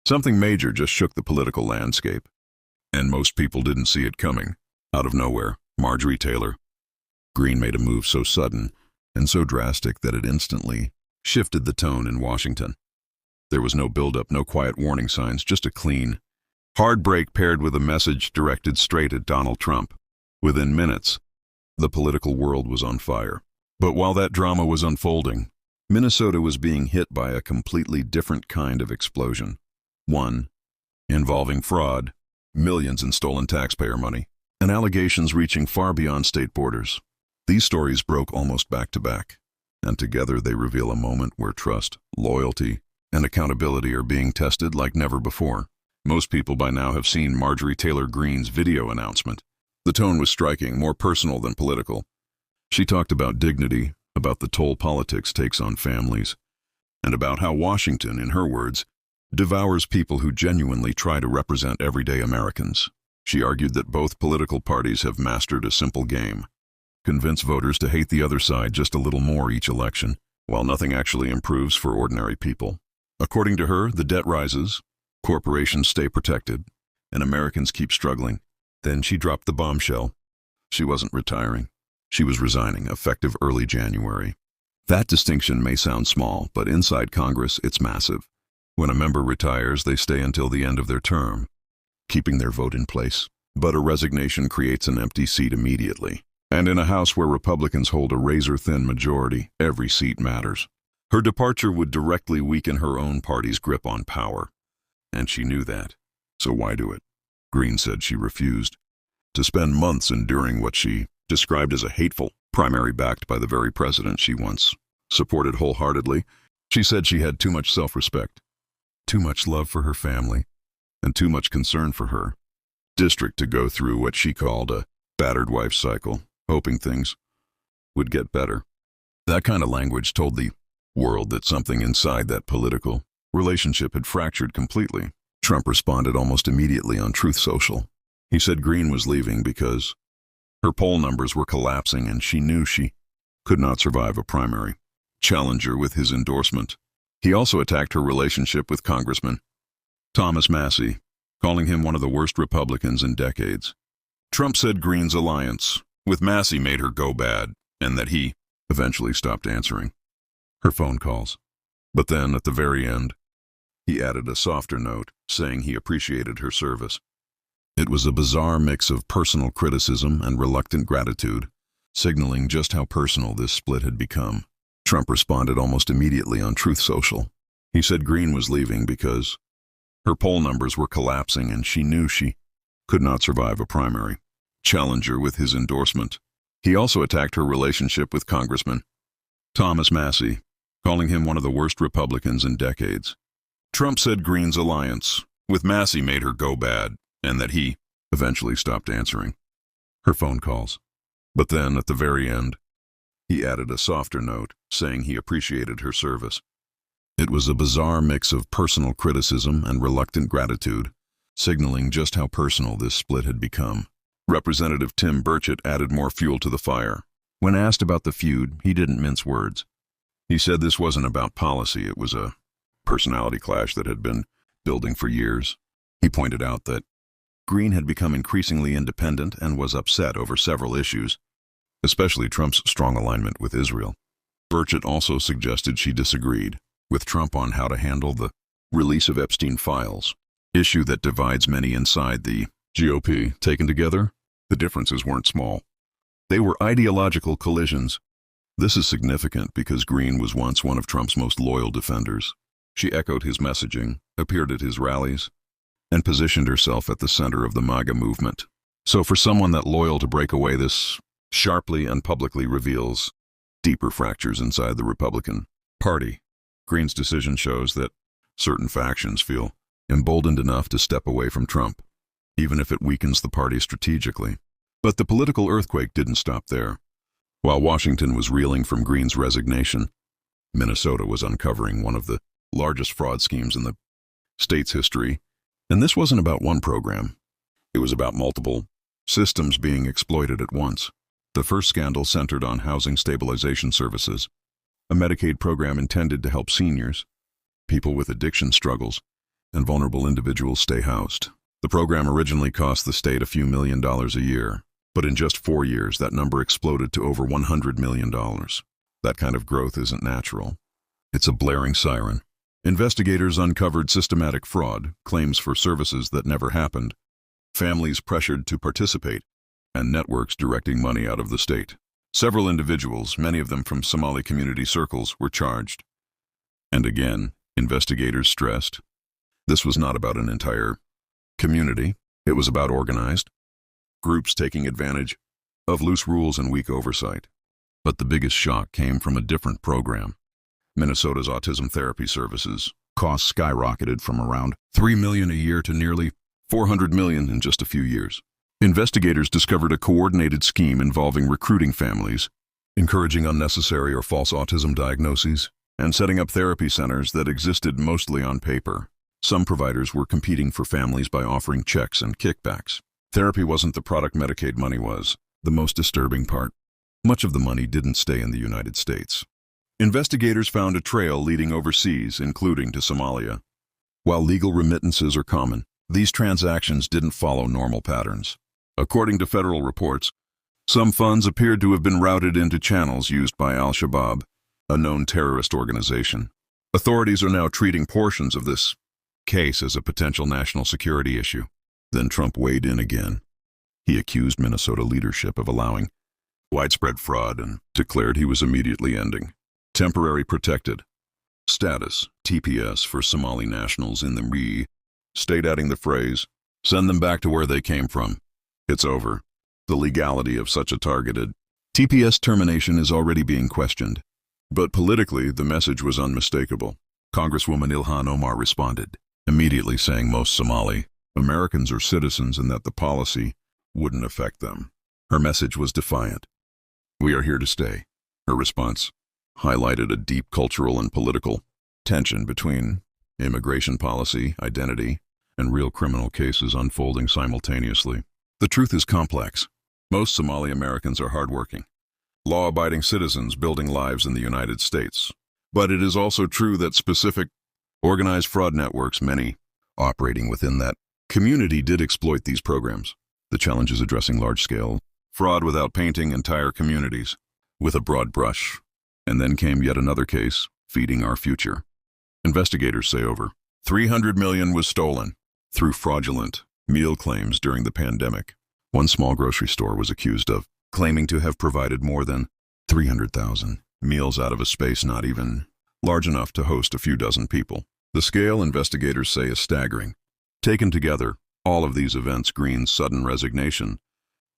Something major just shook the political landscape, and most people didn't see it coming. Out of nowhere, Marjorie Taylor Greene made a move so sudden and so drastic that it instantly shifted the tone in Washington. There was no buildup, no quiet warning signs, just a clean, hard break paired with a message directed straight at Donald Trump. Within minutes, the political world was on fire. But while that drama was unfolding, Minnesota was being hit by a completely different kind of explosion. One involving fraud, millions in stolen taxpayer money, and allegations reaching far beyond state borders. These stories broke almost back to back, and together they reveal a moment where trust, loyalty, and accountability are being tested like never before. Most people by now have seen Marjorie Taylor Greene's video announcement. The tone was striking, more personal than political. She talked about dignity, about the toll politics takes on families, and about how Washington, in her words, devours people who genuinely try to represent everyday Americans. She argued that both political parties have mastered a simple game: convince voters to hate the other side just a little more each election, while nothing actually improves for ordinary people. According to her, the debt rises, corporations stay protected, and Americans keep struggling. Then she dropped the bombshell. She wasn't retiring. She was resigning, effective early January. That distinction may sound small, but inside Congress, it's massive. When a member retires, they stay until the end of their term, keeping their vote in place. But a resignation creates an empty seat immediately. And in a House where Republicans hold a razor-thin majority, every seat matters. Her departure would directly weaken her own party's grip on power. And she knew that. So why do it? Greene said she refused to spend months enduring what she described as a hateful primary backed by the very president she once supported wholeheartedly. She said she had too much self-respect, too much love for her family, and too much concern for her district to go through what she called a battered wife cycle, hoping things would get better. That kind of language told the world that something inside that political relationship had fractured completely. Trump responded almost immediately on Truth Social. He said Greene was leaving because her poll numbers were collapsing and she knew she could not survive a primary challenger with his endorsement. He also attacked her relationship with Congressman Thomas Massie, calling him one of the worst Republicans in decades. Trump said Greene's alliance with Massie made her go bad, and that he eventually stopped answering her phone calls. But then, at the very end, he added a softer note, saying he appreciated her service. It was a bizarre mix of personal criticism and reluctant gratitude, signaling just how personal this split had become. Trump responded almost immediately on Truth Social. He said Greene was leaving because her poll numbers were collapsing and she knew she could not survive a primary challenger with his endorsement. He also attacked her relationship with Congressman Thomas Massie, calling him one of the worst Republicans in decades. Trump said Greene's alliance with Massie made her go bad, and that he eventually stopped answering her phone calls. But then, at the very end, he added a softer note, saying he appreciated her service. It was a bizarre mix of personal criticism and reluctant gratitude, signaling just how personal this split had become. Representative Tim Burchett added more fuel to the fire. When asked about the feud, he didn't mince words. He said this wasn't about policy, it was a personality clash that had been building for years. He pointed out that Greene had become increasingly independent and was upset over several issues, especially Trump's strong alignment with Israel. Burchett also suggested she disagreed with Trump on how to handle the release of Epstein files, issue that divides many inside the GOP. Taken together, the differences weren't small. They were ideological collisions. This is significant because Greene was once one of Trump's most loyal defenders. She echoed his messaging, appeared at his rallies, and positioned herself at the center of the MAGA movement. So for someone that loyal to break away, this sharply and publicly reveals deeper fractures inside the Republican Party. Greene's decision shows that certain factions feel emboldened enough to step away from Trump, even if it weakens the party strategically. But the political earthquake didn't stop there. While Washington was reeling from Greene's resignation, Minnesota was uncovering one of the largest fraud schemes in the state's history. And this wasn't about one program. It was about multiple systems being exploited at once. The first scandal centered on housing stabilization services, a Medicaid program intended to help seniors, people with addiction struggles, and vulnerable individuals stay housed. The program originally cost the state a few $1,000,000 a year, but in just 4 years that number exploded to over $100 million. That kind of growth isn't natural. It's a blaring siren. Investigators uncovered systematic fraud, claims for services that never happened, families pressured to participate, and networks directing money out of the state. Several individuals, many of them from Somali community circles, were charged. And again, investigators stressed, this was not about an entire community. It was about organized groups taking advantage of loose rules and weak oversight. But the biggest shock came from a different program. Minnesota's autism therapy services costs skyrocketed from around $3 million a year to nearly $400 million in just a few years. Investigators discovered a coordinated scheme involving recruiting families, encouraging unnecessary or false autism diagnoses, and setting up therapy centers that existed mostly on paper. Some providers were competing for families by offering checks and kickbacks. Therapy wasn't the product Medicaid money was. The most disturbing part, much of the money didn't stay in the United States. Investigators found a trail leading overseas, including to Somalia. While legal remittances are common, these transactions didn't follow normal patterns. According to federal reports, some funds appeared to have been routed into channels used by Al-Shabaab, a known terrorist organization. Authorities are now treating portions of this case as a potential national security issue. Then Trump weighed in again. He accused Minnesota leadership of allowing widespread fraud and declared he was immediately ending temporary protected status, TPS, for Somali nationals in the state, adding the phrase, send them back to where they came from. It's over. The legality of such a targeted TPS termination is already being questioned. But politically, the message was unmistakable. Congresswoman Ilhan Omar responded, immediately saying most Somali Americans are citizens and that the policy wouldn't affect them. Her message was defiant. We are here to stay. Her response highlighted a deep cultural and political tension between immigration policy, identity, and real criminal cases unfolding simultaneously. The truth is complex. Most Somali Americans are hardworking, law-abiding citizens building lives in the United States. But it is also true that specific organized fraud networks, many operating within that community, did exploit these programs. The challenge is addressing large-scale fraud without painting entire communities with a broad brush. And then came yet another case, feeding our future. Investigators say over $300 million was stolen through fraudulent meal claims during the pandemic. One small grocery store was accused of claiming to have provided more than 300,000 meals out of a space not even large enough to host a few dozen people. The scale, investigators say, is staggering. Taken together, all of these events, Green's sudden resignation,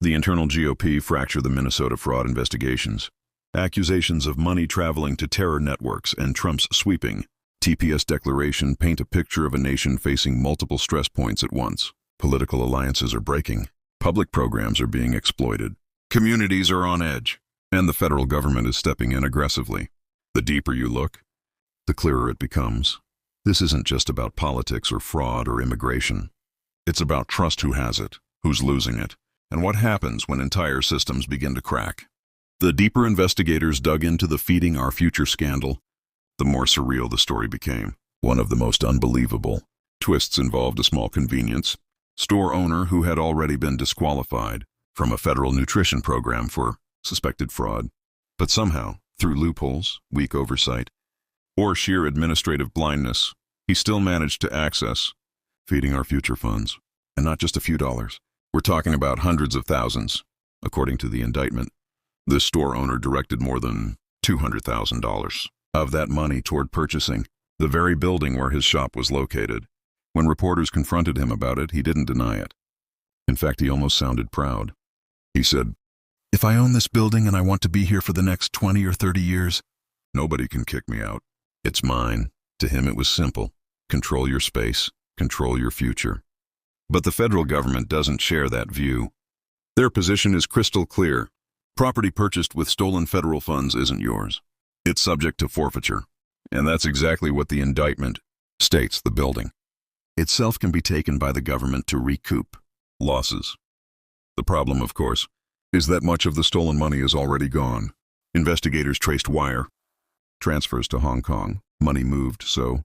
the internal GOP fracture, the Minnesota fraud investigations, accusations of money traveling to terror networks, and Trump's sweeping TPS declaration paint a picture of a nation facing multiple stress points at once. Political alliances are breaking, public programs are being exploited, communities are on edge, and the federal government is stepping in aggressively. The deeper you look, the clearer it becomes. This isn't just about politics or fraud or immigration. It's about trust. Who has it, who's losing it, and what happens when entire systems begin to crack. The deeper investigators dug into the feeding our future scandal, the more surreal the story became. One of the most unbelievable twists involved a small convenience store owner who had already been disqualified from a federal nutrition program for suspected fraud. But somehow, through loopholes, weak oversight, or sheer administrative blindness, he still managed to access feeding our future funds. And not just a few dollars. We're talking about hundreds of thousands. According to the indictment, this store owner directed more than $200,000 of that money toward purchasing the very building where his shop was located. When reporters confronted him about it, he didn't deny it. In fact, he almost sounded proud. He said, "If I own this building and I want to be here for the next 20 or 30 years, nobody can kick me out. It's mine." To him, it was simple. Control your space, control your future. But the federal government doesn't share that view. Their position is crystal clear. Property purchased with stolen federal funds isn't yours. It's subject to forfeiture. And that's exactly what the indictment states. The building itself can be taken by the government to recoup losses. The problem, of course, is that much of the stolen money is already gone. Investigators traced wire transfers to Hong Kong, money moved so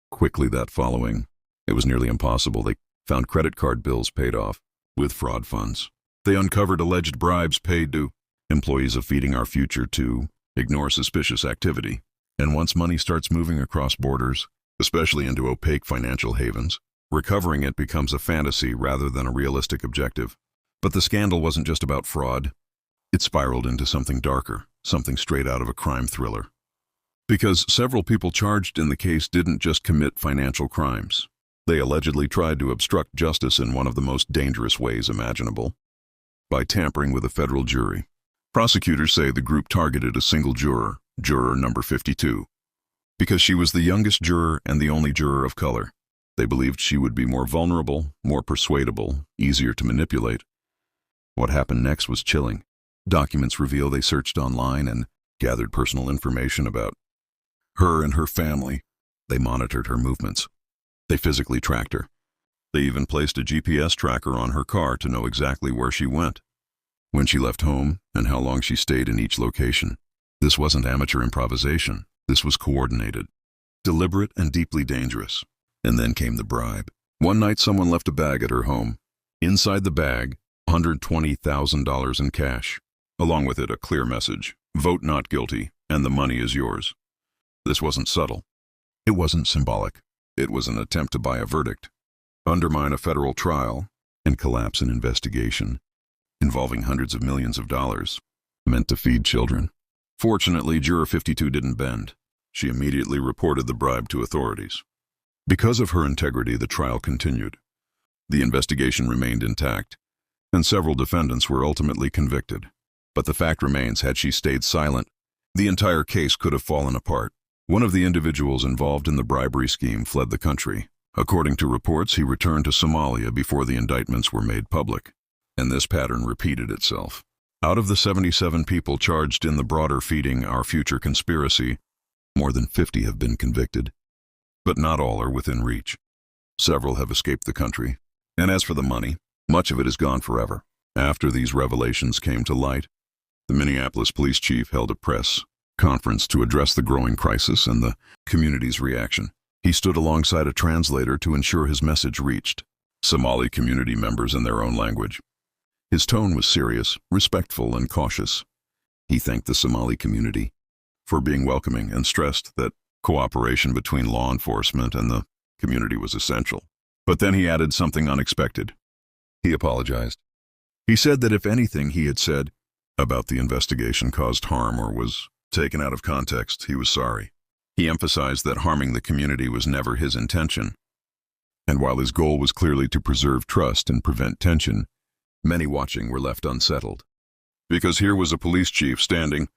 quickly that following It was nearly impossible. They found credit card bills paid off with fraud funds. They uncovered alleged bribes paid to employees of Feeding Our Future to ignore suspicious activity. And once money starts moving across borders, especially into opaque financial havens, recovering it becomes a fantasy rather than a realistic objective. But the scandal wasn't just about fraud. It spiraled into something darker, something straight out of a crime thriller. Because several people charged in the case didn't just commit financial crimes. They allegedly tried to obstruct justice in one of the most dangerous ways imaginable, by tampering with a federal jury. Prosecutors say the group targeted a single juror, juror number 52. Because she was the youngest juror and the only juror of color, they believed she would be more vulnerable, more persuadable, easier to manipulate. What happened next was chilling. Documents reveal they searched online and gathered personal information about her and her family. They monitored her movements. They physically tracked her. They even placed a GPS tracker on her car to know exactly where she went, when she left home, and how long she stayed in each location. This wasn't amateur improvisation. This was coordinated, deliberate, and deeply dangerous. And then came the bribe. One night someone left a bag at her home. Inside the bag, $120,000 in cash. Along with it, a clear message: vote not guilty, and the money is yours. This wasn't subtle. It wasn't symbolic. It was an attempt to buy a verdict, undermine a federal trial, and collapse an investigation involving hundreds of millions of dollars, meant to feed children. Fortunately, Juror 52 didn't bend. She immediately reported the bribe to authorities. Because of her integrity, the trial continued. The investigation remained intact, and several defendants were ultimately convicted. But the fact remains, had she stayed silent, the entire case could have fallen apart. One of the individuals involved in the bribery scheme fled the country. According to reports, he returned to Somalia before the indictments were made public. And this pattern repeated itself. Out of the 77 people charged in the broader Feeding Our Future conspiracy, more than 50 have been convicted. But not all are within reach. Several have escaped the country. And as for the money, much of it is gone forever. After these revelations came to light, the Minneapolis police chief held a press conference to address the growing crisis and the community's reaction. He stood alongside a translator to ensure his message reached Somali community members in their own language. His tone was serious, respectful, and cautious. He thanked the Somali community for being welcoming and stressed that cooperation between law enforcement and the community was essential. But then he added something unexpected. He apologized. He said that if anything he had said about the investigation caused harm or was taken out of context, he was sorry. He emphasized that harming the community was never his intention. And while his goal was clearly to preserve trust and prevent tension, many watching were left unsettled. Because here was a police chief standing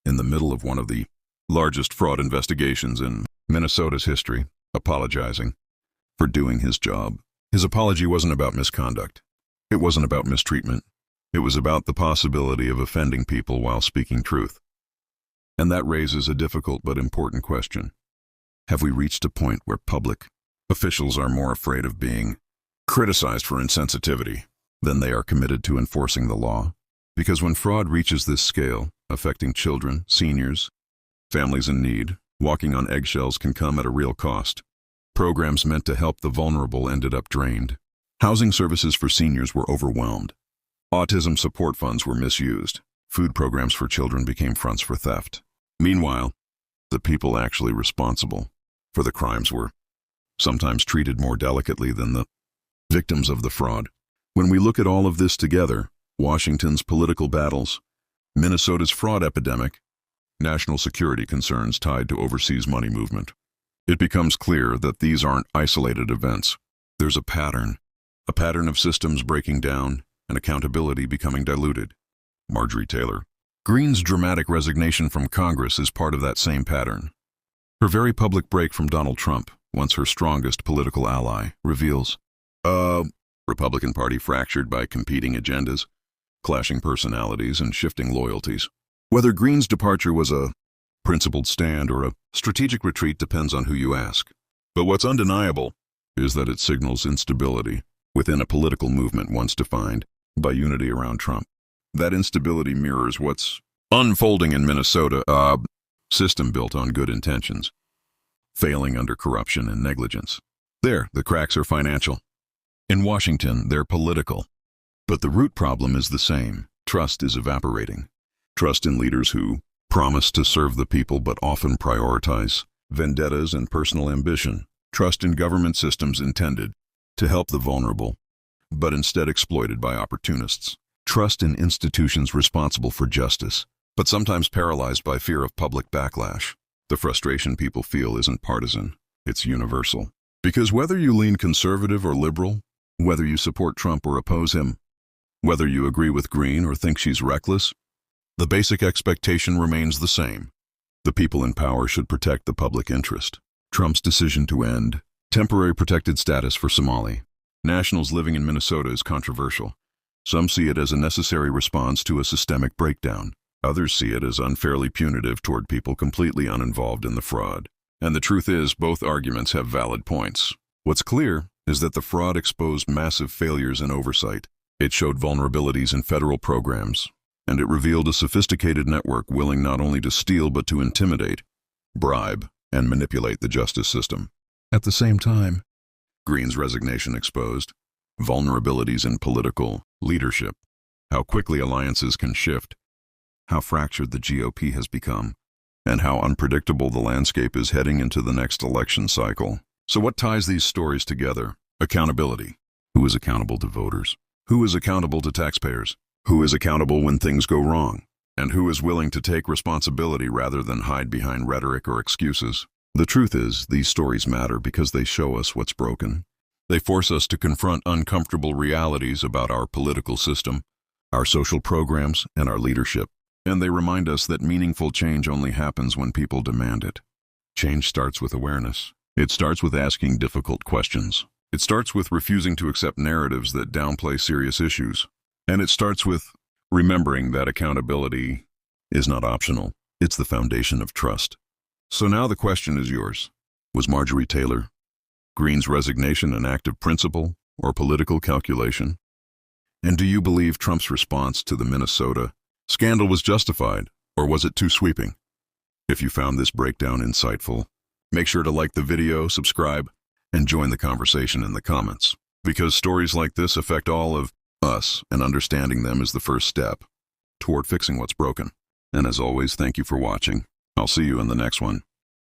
in the middle of one of the largest fraud investigations in Minnesota's history, apologizing for doing his job. His apology wasn't about misconduct. It wasn't about mistreatment. It was about the possibility of offending people while speaking truth. And that raises a difficult but important question. Have we reached a point where public officials are more afraid of being criticized for insensitivity than they are committed to enforcing the law? Because when fraud reaches this scale, affecting children, seniors, families in need, walking on eggshells can come at a real cost. Programs meant to help the vulnerable ended up drained. Housing services for seniors were overwhelmed. Autism support funds were misused. Food programs for children became fronts for theft. Meanwhile, the people actually responsible for the crimes were sometimes treated more delicately than the victims of the fraud. When we look at all of this together, Washington's political battles, Minnesota's fraud epidemic, national security concerns tied to overseas money movement, it becomes clear that these aren't isolated events. There's a pattern of systems breaking down and accountability becoming diluted. Marjorie Taylor Greene's dramatic resignation from Congress is part of that same pattern. Her very public break from Donald Trump, once her strongest political ally, reveals Republican Party fractured by competing agendas, clashing personalities, and shifting loyalties. Whether Greene's departure was a principled stand or a strategic retreat depends on who you ask. But what's undeniable is that it signals instability within a political movement once defined by unity around Trump. That instability mirrors what's unfolding in Minnesota, a system built on good intentions, failing under corruption and negligence. There, the cracks are financial. In Washington, they're political. But the root problem is the same. Trust is evaporating. Trust in leaders who promise to serve the people but often prioritize vendettas and personal ambition. Trust in government systems intended to help the vulnerable, but instead exploited by opportunists. Trust in institutions responsible for justice, but sometimes paralyzed by fear of public backlash. The frustration people feel isn't partisan, it's universal. Because whether you lean conservative or liberal, whether you support Trump or oppose him, whether you agree with Green or think she's reckless, the basic expectation remains the same. The people in power should protect the public interest. Trump's decision to end temporary protected status for Somali nationals living in Minnesota is controversial. Some see it as a necessary response to a systemic breakdown. Others see it as unfairly punitive toward people completely uninvolved in the fraud. And the truth is, both arguments have valid points. What's clear is that the fraud exposed massive failures in oversight. It showed vulnerabilities in federal programs, and it revealed a sophisticated network willing not only to steal but to intimidate, bribe, and manipulate the justice system. At the same time, Green's resignation exposed vulnerabilities in political leadership, how quickly alliances can shift, how fractured the GOP has become, and how unpredictable the landscape is heading into the next election cycle. So what ties these stories together? Accountability. Who is accountable to voters? Who is accountable to taxpayers? Who is accountable when things go wrong? And who is willing to take responsibility rather than hide behind rhetoric or excuses? The truth is, these stories matter because they show us what's broken. They force us to confront uncomfortable realities about our political system, our social programs, and our leadership. And they remind us that meaningful change only happens when people demand it. Change starts with awareness. It starts with asking difficult questions. It starts with refusing to accept narratives that downplay serious issues. And it starts with remembering that accountability is not optional. It's the foundation of trust. So now the question is yours. Was Marjorie Taylor Greene's resignation an act of principle or political calculation? And do you believe Trump's response to the Minnesota scandal was justified, or was it too sweeping? If you found this breakdown insightful, make sure to like the video, subscribe, and join the conversation in the comments. Because stories like this affect all of us, and understanding them is the first step toward fixing what's broken. And as always, thank you for watching. I'll see you in the next one.